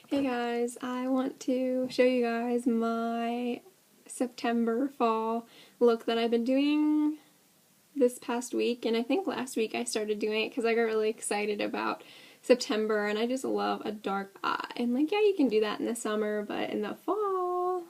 Hey guys, I want to show you guys my September fall look that I've been doing this past week, and I think last week I started doing it because I got really excited about September and I just love a dark eye. And like, yeah, you can do that in the summer, but in the fall,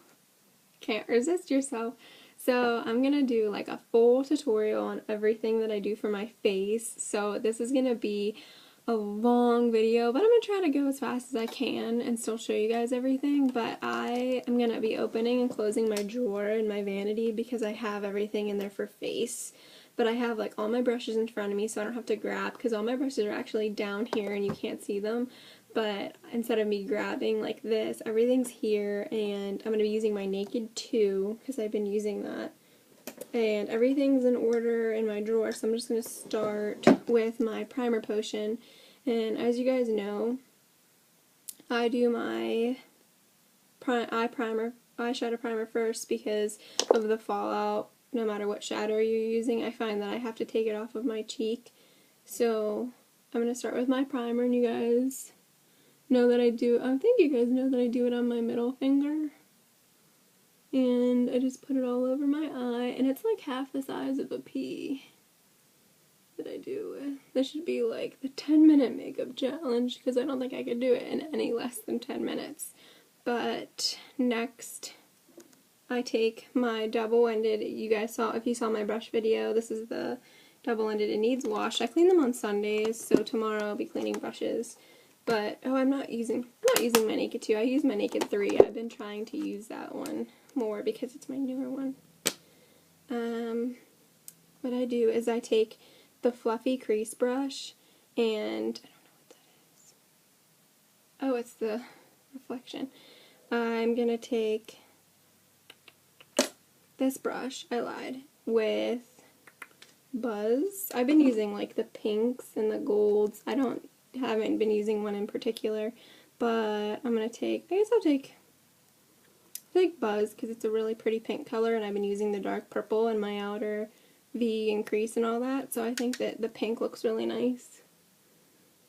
can't resist yourself. So I'm gonna do like a full tutorial on everything that I do for my face. So this is gonna be a long video, but I'm gonna try to go as fast as I can and still show you guys everything. But I am gonna be opening and closing my drawer in my vanity because I have everything in there for face. But I have like all my brushes in front of me so I don't have to grab, because all my brushes are actually down here and you can't see them. But instead of me grabbing like this, everything's here, and I'm going to be using my Naked 2 because I've been using that. And everything's in order in my drawer, so I'm just going to start with my primer potion. And as you guys know, I do my eyeshadow primer first because of the fallout. No matter what shadow you're using, I find that I have to take it off of my cheek. So I'm going to start with my primer, and you guys know that I think you guys know that I do it on my middle finger. And I just put it all over my eye, and it's like half the size of a pea that I do with. This should be like the 10-minute makeup challenge because I don't think I could do it in any less than 10 minutes. But next, I take my double-ended, you guys saw, if you saw my brush video, this is the double-ended. It needs wash. I clean them on Sundays, so tomorrow I'll be cleaning brushes. But, oh, I'm not using my Naked 2. I use my Naked 3. I've been trying to use that one more because it's my newer one. What I do is I take the fluffy crease brush, and I don't know what that is. Oh, it's the reflection. I'm going to take this brush, I lied, with Buzz. I've been using like the pinks and the golds. I haven't been using one in particular, but I'm going to take, I guess I'll take Buzz because it's a really pretty pink color, and I've been using the dark purple in my outer V and crease and all that, so I think that the pink looks really nice.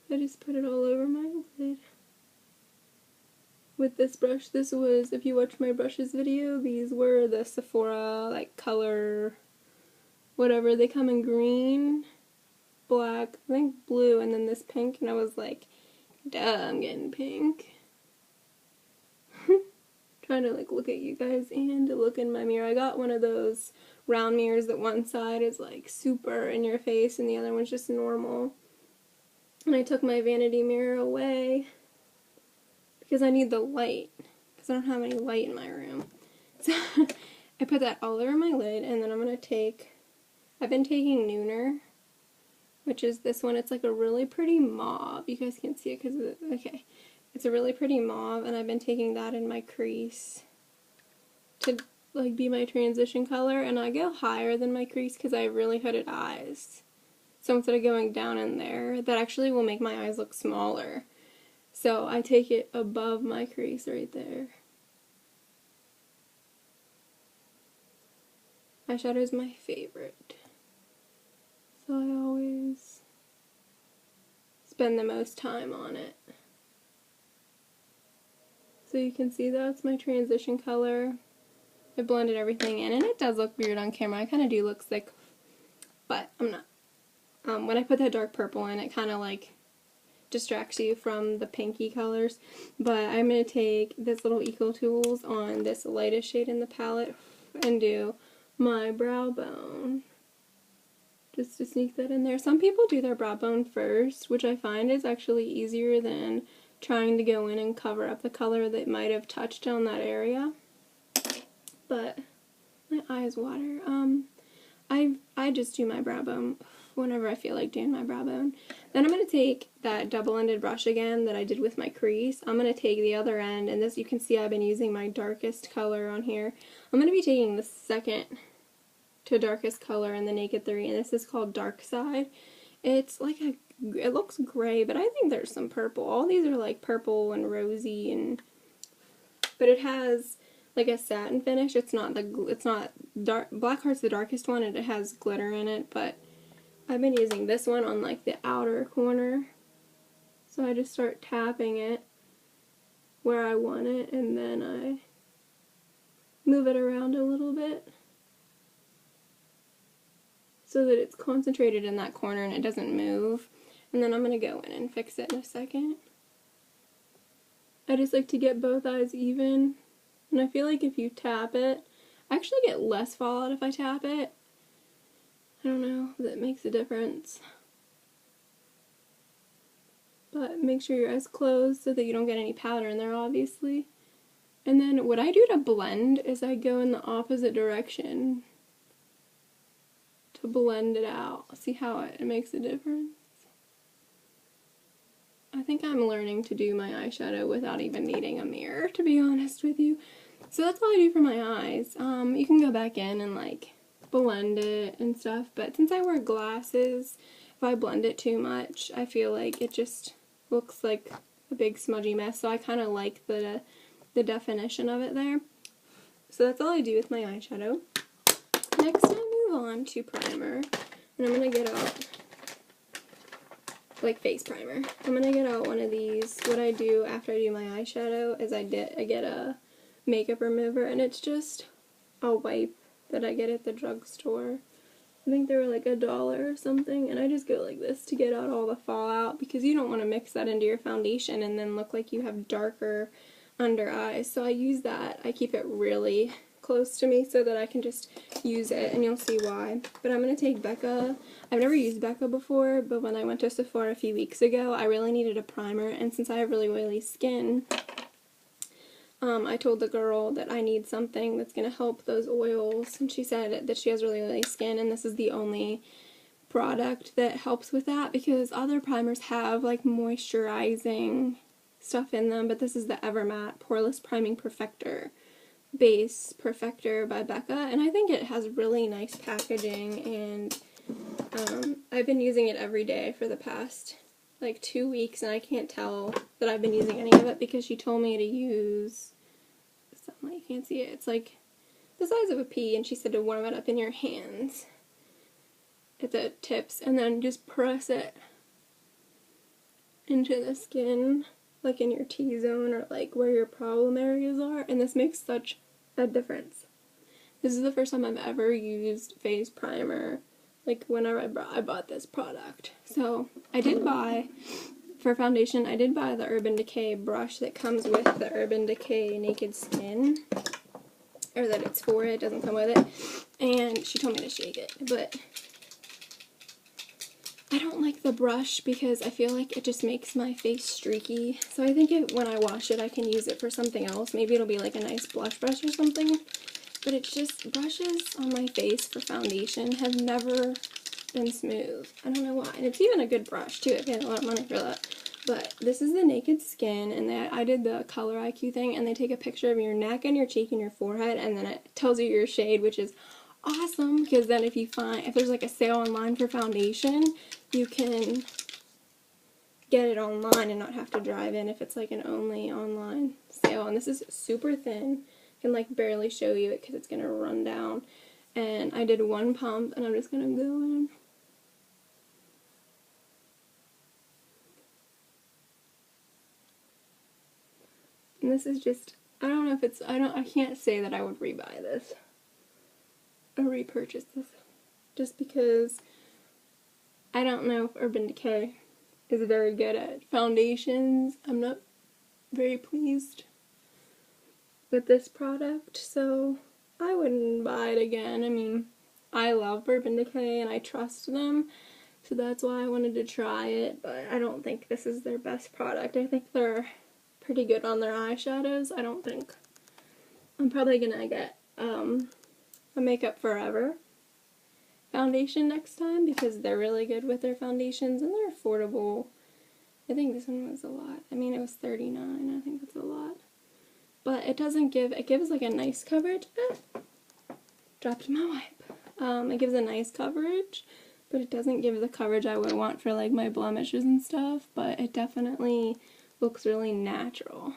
I just put it all over my lid. With this brush, this was, if you watched my brushes video, these were the Sephora, like, color, whatever. They come in green, black, I think blue, and then this pink, and I was like, duh, I'm getting pink. Trying to, like, look at you guys and look in my mirror. I got one of those round mirrors that one side is, like, super in your face, and the other one's just normal. And I took my vanity mirror away because I need the light, because I don't have any light in my room. So I put that all over my lid, and then I'm going to take, I've been taking Nooner, which is this one. It's like a really pretty mauve. You guys can't see it because of it. Okay. It's a really pretty mauve, and I've been taking that in my crease to like be my transition color, and I go higher than my crease because I have really hooded eyes. So instead of going down in there, that actually will make my eyes look smaller. So I take it above my crease right there. Eyeshadow is my favorite, so I always spend the most time on it. So you can see that's my transition color. I blended everything in, and it does look weird on camera. I kind of do look thick, but I'm not. When I put that dark purple in, it kind of like distracts you from the pinky colors. But I'm going to take this little Eco Tools on this lightest shade in the palette and do my brow bone. Just to sneak that in there. Some people do their brow bone first, which I find is actually easier than trying to go in and cover up the color that might have touched on that area. But my eyes water. I just do my brow bone whenever I feel like doing my brow bone. Then I'm going to take that double-ended brush again that I did with my crease. I'm going to take the other end, and this, you can see I've been using my darkest color on here. I'm going to be taking the second to darkest color in the Naked 3, and this is called Dark Side. It's like it looks gray, but I think there's some purple. All these are like purple and rosy, but it has like a satin finish. It's not dark. Blackheart's the darkest one, and it has glitter in it, but I've been using this one on like the outer corner. So I just start tapping it where I want it, and then I move it around a little bit so that it's concentrated in that corner and it doesn't move. And then I'm going to go in and fix it in a second. I just like to get both eyes even, and I feel like if you tap it, I actually get less fallout if I tap it. I don't know if that makes a difference. But make sure your eyes closed so that you don't get any powder in there, obviously. And then what I do to blend is I go in the opposite direction to blend it out. See how it makes a difference? I think I'm learning to do my eyeshadow without even needing a mirror, to be honest with you. So that's all I do for my eyes. You can go back in and like blend it and stuff, but since I wear glasses, if I blend it too much, I feel like it just looks like a big smudgy mess, so I kind of like the definition of it there. So that's all I do with my eyeshadow. Next I move on to primer, and I'm going to get out, like face primer. I'm going to get out one of these. What I do after I do my eyeshadow is I get a makeup remover, and it's just a wipe that I get at the drugstore. I think they were like $1 or something, and I just go like this to get out all the fallout, because you don't want to mix that into your foundation and then look like you have darker under eyes. So I use that. I keep it really close to me so that I can just use it, and you'll see why. But I'm going to take Becca. I've never used Becca before, but when I went to Sephora a few weeks ago, I really needed a primer, and since I have really oily skin, I told the girl that I need something that's going to help those oils, and she said that she has really oily skin, and this is the only product that helps with that, because other primers have like moisturizing stuff in them, but this is the Evermatte Poreless Priming Perfector Base Perfector by Becca, and I think it has really nice packaging, and I've been using it every day for the past like 2 weeks, and I can't tell that I've been using any of it because she told me to use something, you can't see it, it's like the size of a pea, and she said to warm it up in your hands at the tips and then just press it into the skin, like in your T-zone or like where your problem areas are, and this makes such a difference. This is the first time I've ever used face primer, like whenever I bought this product. So I did buy, for foundation, I did buy the Urban Decay brush that comes with the Urban Decay Naked Skin, or that it's for it doesn't come with it, and she told me to shake it, but I don't like the brush because I feel like it just makes my face streaky. So I think when I wash it, I can use it for something else. Maybe it'll be like a nice blush brush or something. But it's just, brushes on my face for foundation have never been smooth. I don't know why. And it's even a good brush too. I paid a lot of money for that. But this is the Naked Skin, and I did the Color IQ thing, and they take a picture of your neck and your cheek and your forehead, and then it tells you your shade, which is awesome, because then if there's like a sale online for foundation, you can get it online and not have to drive in if it's like an only online sale. And this is super thin. I can like barely show you it because it's going to run down. And I did one pump, and I'm just going to go in. And this is just, I don't know if it's, I can't say that I would rebuy this or repurchase this, just because I don't know if Urban Decay is very good at foundations. I'm not very pleased with this product, so I wouldn't buy it again. I mean, I love Urban Decay and I trust them, so that's why I wanted to try it, but I don't think this is their best product. I think they're pretty good on their eyeshadows. I don't think, I'm probably gonna get a Makeup Forever foundation next time, because they're really good with their foundations and they're affordable. I think this one was a lot. I mean, it was $39. I think that's a lot. But it doesn't give, it gives like a nice coverage. Dropped my wipe. It gives a nice coverage, but it doesn't give the coverage I would want for like my blemishes and stuff, but it definitely looks really natural.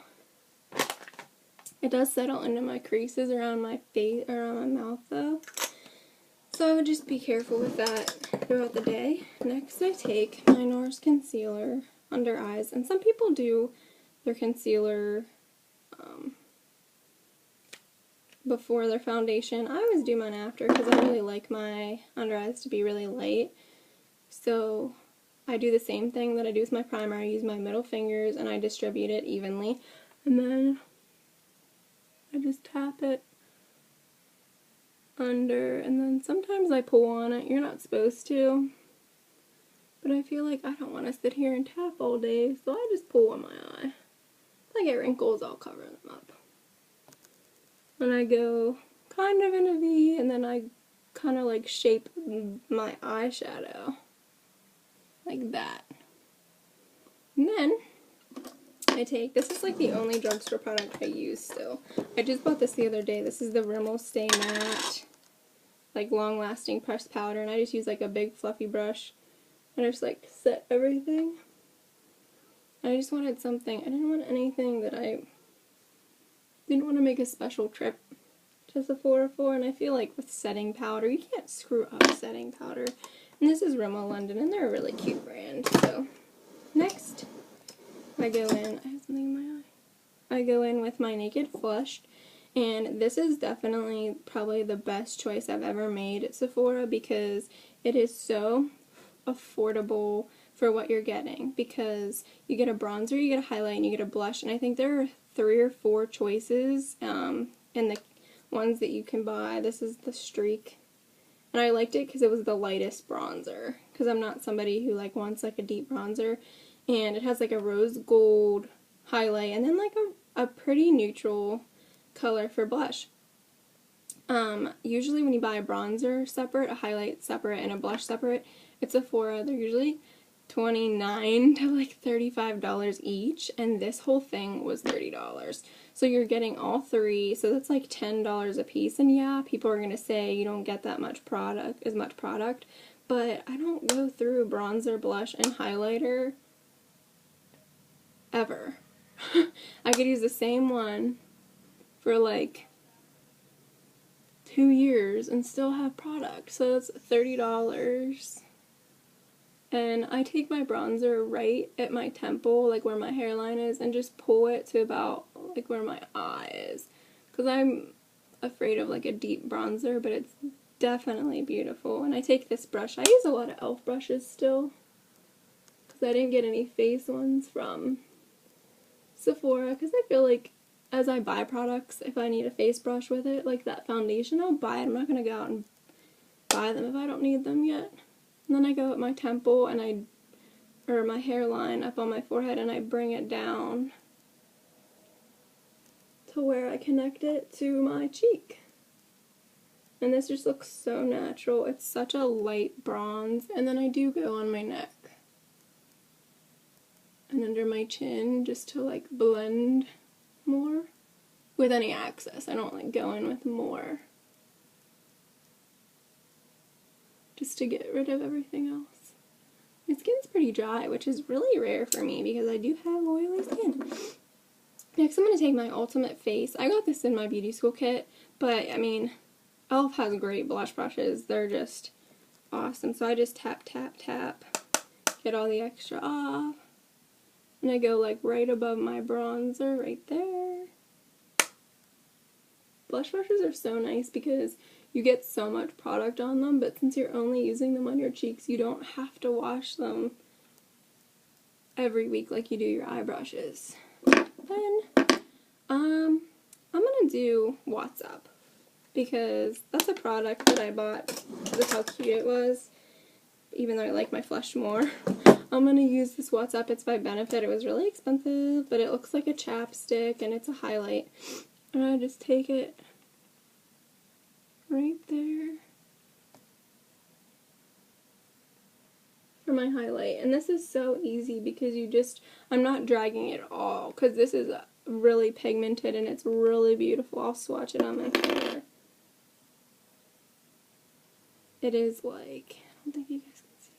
It does settle into my creases around my face, around my mouth though. So I would just be careful with that throughout the day. Next I take my Nars Concealer under eyes, and some people do their concealer before their foundation. I always do mine after because I really like my under eyes to be really light. So I do the same thing that I do with my primer. I use my middle fingers and I distribute it evenly. And then I just tap it under, and then sometimes I pull on it. You're not supposed to. But I feel like I don't want to sit here and tap all day, so I just pull on my eye. If I get wrinkles, I'll cover them up. And I go kind of in a V, and then I kind of like shape my eyeshadow. Like that. And then I take, this is like the only drugstore product I use still. I just bought this the other day. This is the Rimmel Stay Matte, like long lasting pressed powder, and I just use like a big fluffy brush and I just like set everything. I just wanted something, I didn't want anything that I didn't want to make a special trip to Sephora for, and I feel like with setting powder, you can't screw up setting powder. And this is Rimmel London, and they're a really cute brand. So next, I go in, I have something in my eye. I go in with my Naked Flushed, and this is definitely probably the best choice I've ever made at Sephora because it is so affordable for what you're getting, because you get a bronzer, you get a highlight, and you get a blush, and I think there are 3 or 4 choices in the ones that you can buy. This is the Streak, and I liked it because it was the lightest bronzer, because I'm not somebody who like wants like a deep bronzer, and it has like a rose gold highlight and then like a pretty neutral color for blush. Usually when you buy a bronzer separate, a highlight separate, and a blush separate at Sephora, they're usually $29 to like $35 each, and this whole thing was $30. So you're getting all 3, so that's like $10 a piece. And yeah, people are going to say you don't get that much product, but I don't go through bronzer, blush, and highlighter ever. I could use the same one for like 2 years and still have product, so that's $30. And I take my bronzer right at my temple, like where my hairline is, and just pull it to about like where my eye is. Because I'm afraid of like a deep bronzer, but it's definitely beautiful. And I take this brush. I use a lot of e.l.f. brushes still, because I didn't get any face ones from Sephora, because I feel like as I buy products, if I need a face brush with it, like that foundation, I'll buy it. I'm not going to go out and buy them if I don't need them yet. And then I go at my temple and or my hairline up on my forehead, and I bring it down to where I connect it to my cheek. And this just looks so natural. It's such a light bronze. And then I do go on my neck and under my chin just to like blend more with any excess. I don't like go in with more, just to get rid of everything else. My skin's pretty dry, which is really rare for me because I do have oily skin. Next, I'm going to take my Ultimate Face. I got this in my beauty school kit, but I mean, e.l.f. has great blush brushes. They're just awesome. So I just tap, tap, tap, get all the extra off. And I go like right above my bronzer, right there. Blush brushes are so nice because you get so much product on them, but since you're only using them on your cheeks, you don't have to wash them every week like you do your eye brushes. Then, I'm gonna do What's Up, because that's a product that I bought. Look how cute it was, even though I like my flush more. I'm gonna use this What's Up. It's by Benefit. It was really expensive, but it looks like a chapstick, and it's a highlight. And I just take it right there for my highlight. And this is so easy because I'm not dragging it all, because this is really pigmented and it's really beautiful. I'll swatch it on my finger. It is like, I don't think you guys can see.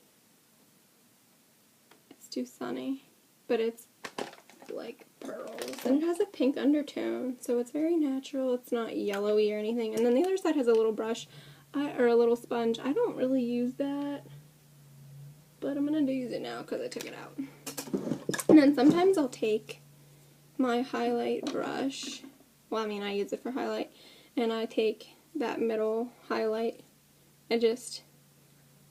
It's too sunny, but it's like pearls, and it has a pink undertone, so it's very natural. It's not yellowy or anything. And then the other side has a little brush, or a little sponge. I don't really use that, but I'm gonna use it now because I took it out. And then sometimes I'll take my highlight brush, well, I mean I use it for highlight, and I take that middle highlight and just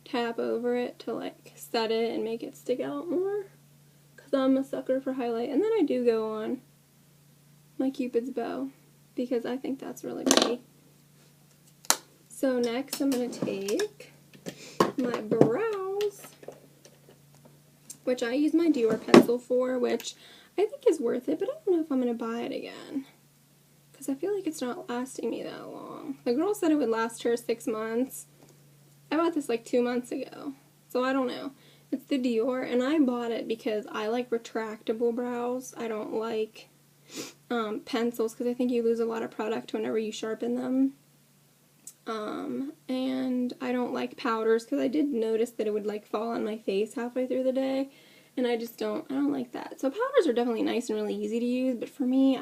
tap over it to like set it and make it stick out more, because I'm a sucker for highlight. And then I do go on my Cupid's bow because I think that's really pretty. So next I'm going to take my brows, which I use my Dior pencil for, which I think is worth it, but I don't know if I'm going to buy it again, because I feel like it's not lasting me that long. The girl said it would last her 6 months. I bought this like 2 months ago, so I don't know. It's the Dior, and I bought it because I like retractable brows. I don't like pencils, because I think you lose a lot of product whenever you sharpen them. And I don't like powders, because I did notice that it would like fall on my face halfway through the day, and I don't like that. So powders are definitely nice and really easy to use, but for me,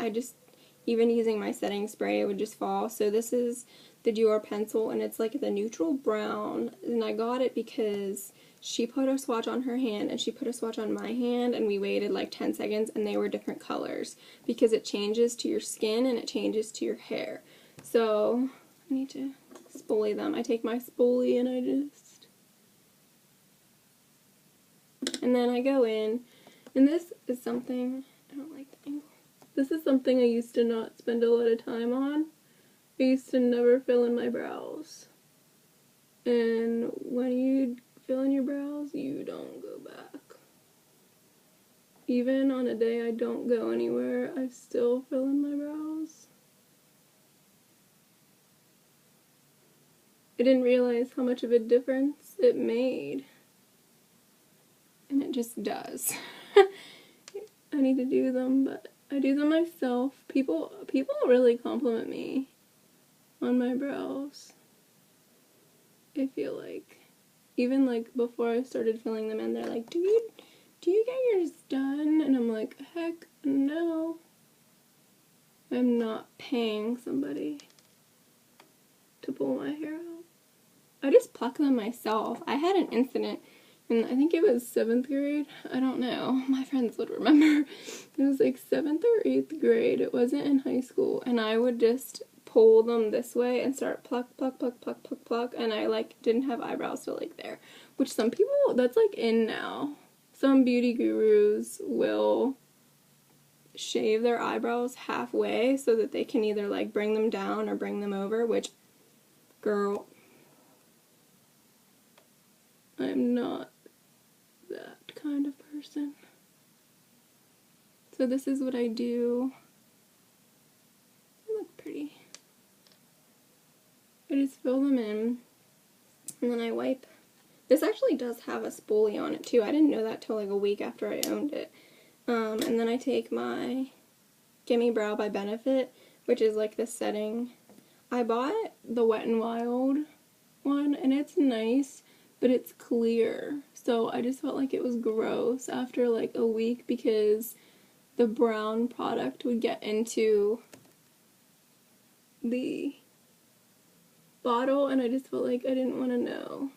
even using my setting spray, it would just fall. So this is the Dior pencil, and it's like the neutral brown, and I got it because she put a swatch on her hand and she put a swatch on my hand, and we waited like 10 seconds and they were different colors because it changes to your skin and it changes to your hair. So I need to spoolie them. I take my spoolie and and then I go in, and this is something, I don't like the angle. This is something I used to not spend a lot of time on. I used to never fill in my brows. And when you fill in your brows, you don't go back. Even on a day I don't go anywhere, I still fill in my brows. I didn't realize how much of a difference it made. And it just does. I need to do them, but I do them myself. People really compliment me on my brows, I feel like. Even like before I started filling them in, they're like, do you get yours done? And I'm like, heck no. I'm not paying somebody to pull my hair out. I just pluck them myself. I had an incident in, I think it was 7th grade. I don't know. My friends would remember. It was like 7th or 8th grade. It wasn't in high school. And I would just pull them this way and start pluck, pluck, pluck, pluck, pluck, pluck. And I like didn't have eyebrows till like there. Which some people, that's like in now. Some beauty gurus will shave their eyebrows halfway so that they can either like bring them down or bring them over, which, girl, I'm not that kind of person. So this is what I do. They look pretty. I just fill them in, and then I wipe. This actually does have a spoolie on it too. I didn't know that till like a week after I owned it. And then I take my Gimme Brow by Benefit, which is like the setting. I bought the Wet n Wild one, and it's nice, but it's clear. So I just felt like it was gross after like a week because the brown product would get into the bottle, and I just felt like I didn't want to know.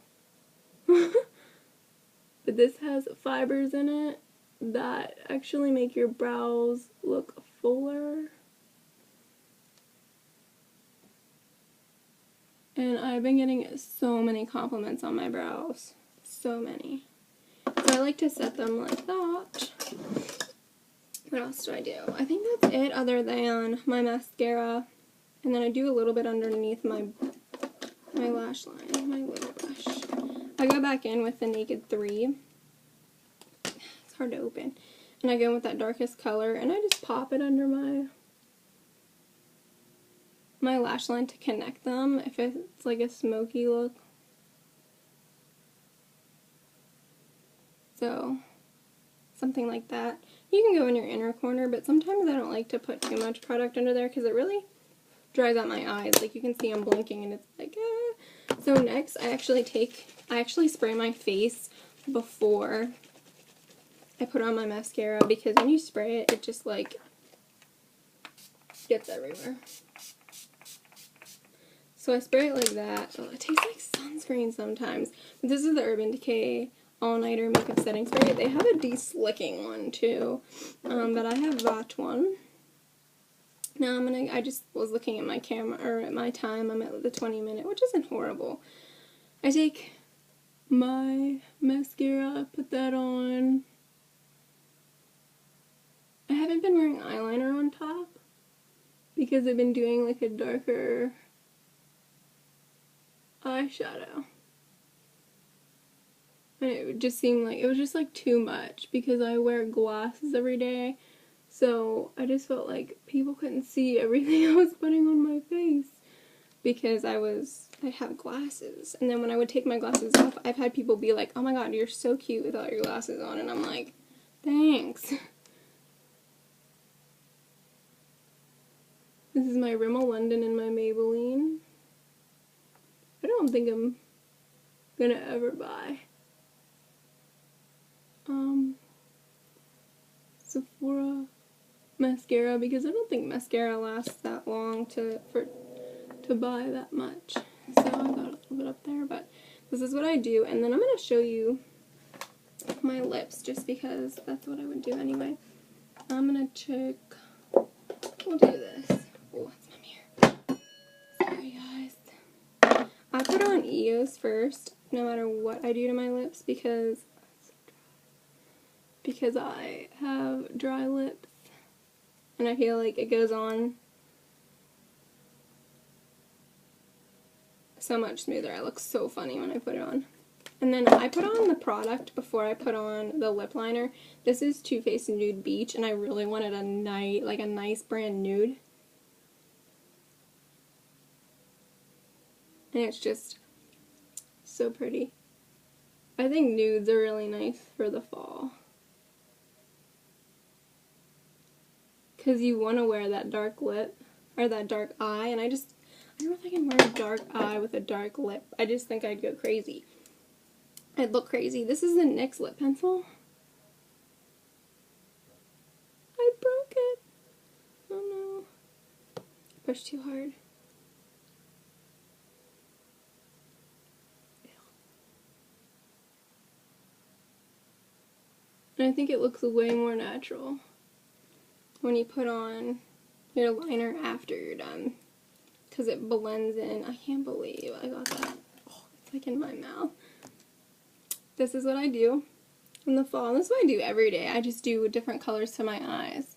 But this has fibers in it that actually make your brows look fuller. And I've been getting so many compliments on my brows. So many. So I like to set them like that. What else do I do? I think that's it other than my mascara. And then I do a little bit underneath my lash line, my little brush. I go back in with the Naked 3. It's hard to open. And I go in with that darkest color, and I just pop it under my lash line to connect them if it's like a smoky look. So, something like that. You can go in your inner corner, but sometimes I don't like to put too much product under there because it really dries out my eyes. Like you can see I'm blinking and it's like, ah. So next I actually spray my face before I put on my mascara, because when you spray it, it just like gets everywhere. So I spray it like that. Oh, it tastes like sunscreen sometimes. But this is the Urban Decay All-Nighter Makeup Setting Spray. They have a de-slicking one too, but I have that one. Now I just was looking at my camera, or at my time, I'm at the 20-minute, which isn't horrible. I take my mascara, put that on. I haven't been wearing eyeliner on top because I've been doing like a darker eyeshadow. And it just seemed like, it was just like too much because I wear glasses every day. So I just felt like people couldn't see everything I was putting on my face because I have glasses. And then when I would take my glasses off, I've had people be like, oh my god, you're so cute without your glasses on. And I'm like, thanks. This is my Rimmel London and my Maybelline. I don't think I'm gonna ever buy Sephora mascara because I don't think mascara lasts that long to buy that much. So I got a little bit up there, but this is what I do, and then I'm gonna show you my lips just because that's what I would do anyway. I'm gonna check. We'll do this. Oh, that's my mirror. Sorry, guys. I put on EOS first, no matter what I do to my lips, because I have dry lips, and I feel like it goes on so much smoother. I look so funny when I put it on. And then I put on the product before I put on the lip liner. This is Too Faced Nude Beach, and I really wanted a nice brand nude. And it's just so pretty. I think nudes are really nice for the fall. Because you want to wear that dark lip, or that dark eye, and I don't know if I can wear a dark eye with a dark lip. I just think I'd go crazy. I'd look crazy. This is the NYX lip pencil. I broke it. Oh no. Pushed too hard. And I think it looks way more natural when you put on your liner after you're done, because it blends in. I can't believe I got that. Oh, it's like in my mouth. This is what I do in the fall. This is what I do every day. I just do different colors to my eyes.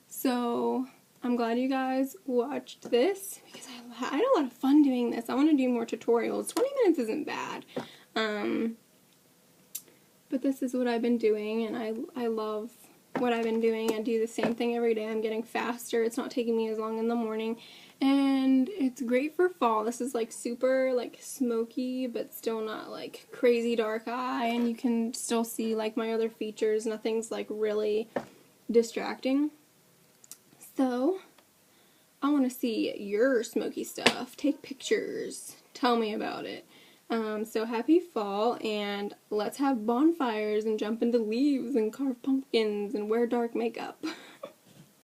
So I'm glad you guys watched this because I had a lot of fun doing this. I want to do more tutorials. 20 minutes isn't bad. But this is what I've been doing, and I love what I've been doing. I do the same thing every day. I'm getting faster. It's not taking me as long in the morning. And it's great for fall. This is like super like smoky, but still not like crazy dark eye. And you can still see like my other features. Nothing's like really distracting. So I want to see your smoky stuff. Take pictures. Tell me about it. So happy fall, and let's have bonfires and jump into leaves and carve pumpkins and wear dark makeup.